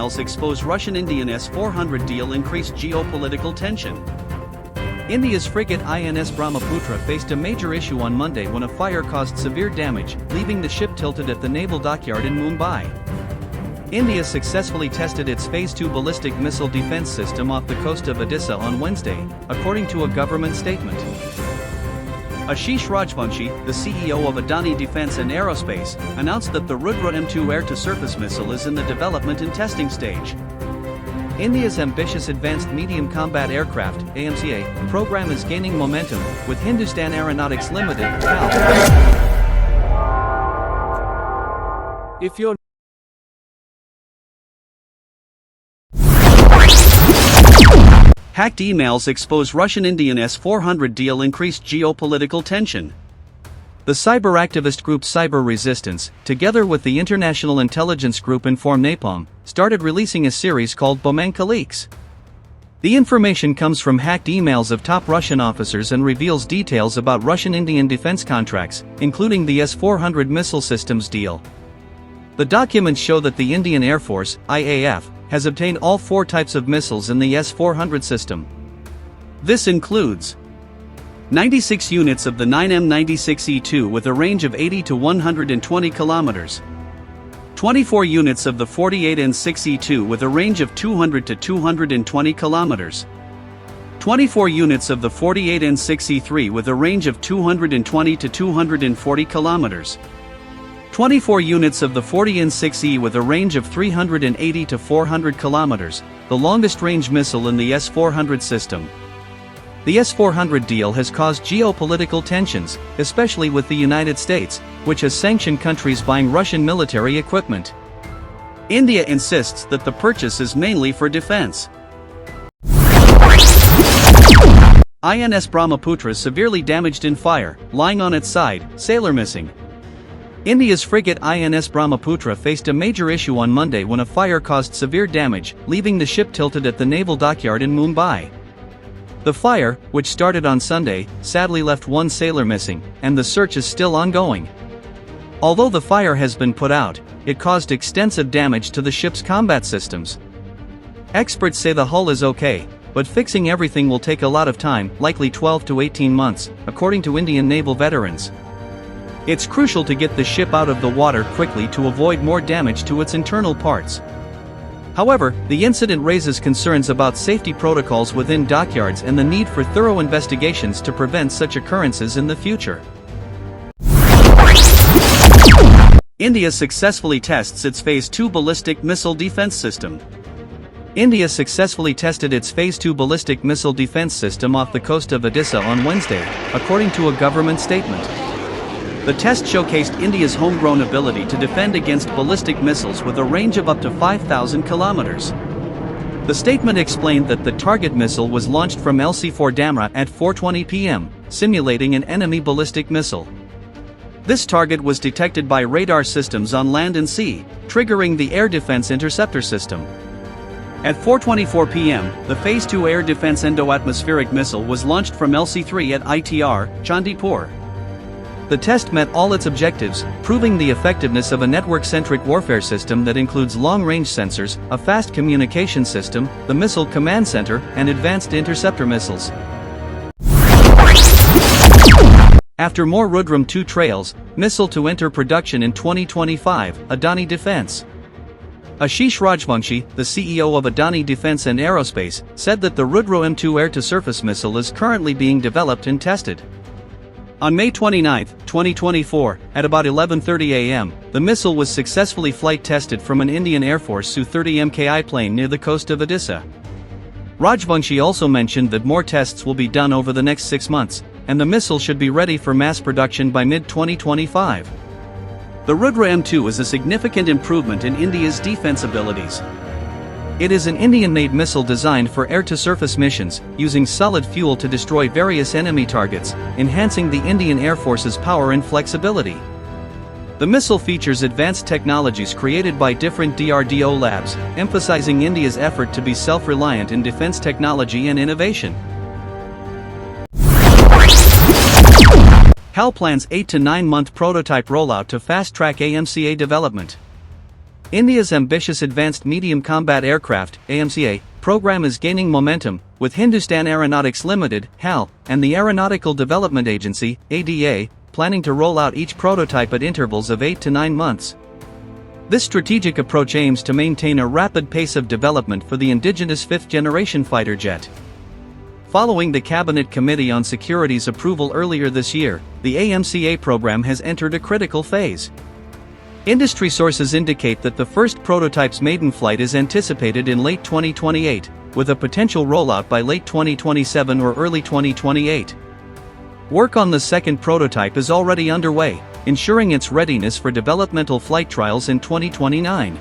emails expose Russian-Indian S-400 deal increased geopolitical tension. India's frigate INS Brahmaputra faced a major issue on Monday when a fire caused severe damage, leaving the ship tilted at the naval dockyard in Mumbai. India successfully tested its Phase 2 ballistic missile defense system off the coast of Odisha on Wednesday, according to a government statement. Ashish Rajvanshi, the CEO of ADANI Defense and Aerospace, announced that the Rudra M2 air-to-surface missile is in the development and testing stage. India's ambitious Advanced Medium Combat Aircraft (AMCA) program is gaining momentum, with Hindustan Aeronautics Limited (HAL). If you're Hacked emails expose Russian-Indian S-400 deal increased geopolitical tension. The cyber activist group Cyber Resistance, together with the international intelligence group Inform Napalm, started releasing a series called BALLISTIC leaks. The information comes from hacked emails of top Russian officers and reveals details about Russian-Indian defense contracts, including the S-400 missile systems deal. The documents show that the Indian Air Force, IAF, has obtained all 4 types of missiles in the S-400 system. This includes 96 units of the 9M96E2 with a range of 80 to 120 kilometers, 24 units of the 48N6E2 with a range of 200 to 220 kilometers, 24 units of the 48N6E3 with a range of 220 to 240 kilometers, 24 units of the 40N6E with a range of 380 to 400 kilometers, the longest range missile in the S-400 system. The S-400 deal has caused geopolitical tensions, especially with the United States, which has sanctioned countries buying Russian military equipment. India insists that the purchase is mainly for defense. INS Brahmaputra severely damaged in fire, lying on its side, sailor missing. India's frigate INS Brahmaputra faced a major issue on Monday when a fire caused severe damage, leaving the ship tilted at the naval dockyard in Mumbai. The fire, which started on Sunday, sadly left 1 sailor missing, and the search is still ongoing. Although the fire has been put out, it caused extensive damage to the ship's combat systems. Experts say the hull is okay, but fixing everything will take a lot of time, likely 12 to 18 months, according to Indian naval veterans. It's crucial to get the ship out of the water quickly to avoid more damage to its internal parts. However, the incident raises concerns about safety protocols within dockyards and the need for thorough investigations to prevent such occurrences in the future. India successfully tests its Phase 2 ballistic missile defense system. India successfully tested its Phase 2 ballistic missile defense system off the coast of Odisha on Wednesday, according to a government statement. The test showcased India's homegrown ability to defend against ballistic missiles with a range of up to 5,000 kilometers. The statement explained that the target missile was launched from LC-4 Damra at 4:20 p.m., simulating an enemy ballistic missile. This target was detected by radar systems on land and sea, triggering the Air Defense Interceptor System. At 4:24 p.m., the Phase 2 Air Defense Endo-Atmospheric Missile was launched from LC-3 at ITR, Chandipur. The test met all its objectives, proving the effectiveness of a network-centric warfare system that includes long-range sensors, a fast communication system, the Missile Command Center, and advanced interceptor missiles. After more Rudram 2 trails, missile to enter production in 2025, ADANI Defense. Ashish Rajvanshi, the CEO of ADANI Defense and Aerospace, said that the Rudra M2 air-to-surface missile is currently being developed and tested. On May 29, 2024, at about 11:30 a.m., the missile was successfully flight tested from an Indian Air Force Su-30 MKI plane near the coast of Odisha. Rajvanshi also mentioned that more tests will be done over the next 6 months, and the missile should be ready for mass production by mid-2025. The Rudra M2 is a significant improvement in India's defense abilities. It is an Indian-made missile designed for air-to-surface missions, using solid fuel to destroy various enemy targets, enhancing the Indian Air Force's power and flexibility. The missile features advanced technologies created by different DRDO labs, emphasizing India's effort to be self-reliant in defense technology and innovation. HAL plans 8 to 9 month prototype rollout to fast-track AMCA development. India's ambitious Advanced Medium Combat Aircraft (AMCA) program is gaining momentum, with Hindustan Aeronautics Limited (HAL) and the Aeronautical Development Agency (ADA) planning to roll out each prototype at intervals of 8 to 9 months. This strategic approach aims to maintain a rapid pace of development for the indigenous fifth-generation fighter jet. Following the Cabinet Committee on Security's approval earlier this year, the AMCA program has entered a critical phase. Industry sources indicate that the first prototype's maiden flight is anticipated in late 2028, with a potential rollout by late 2027 or early 2028. Work on the second prototype is already underway, ensuring its readiness for developmental flight trials in 2029.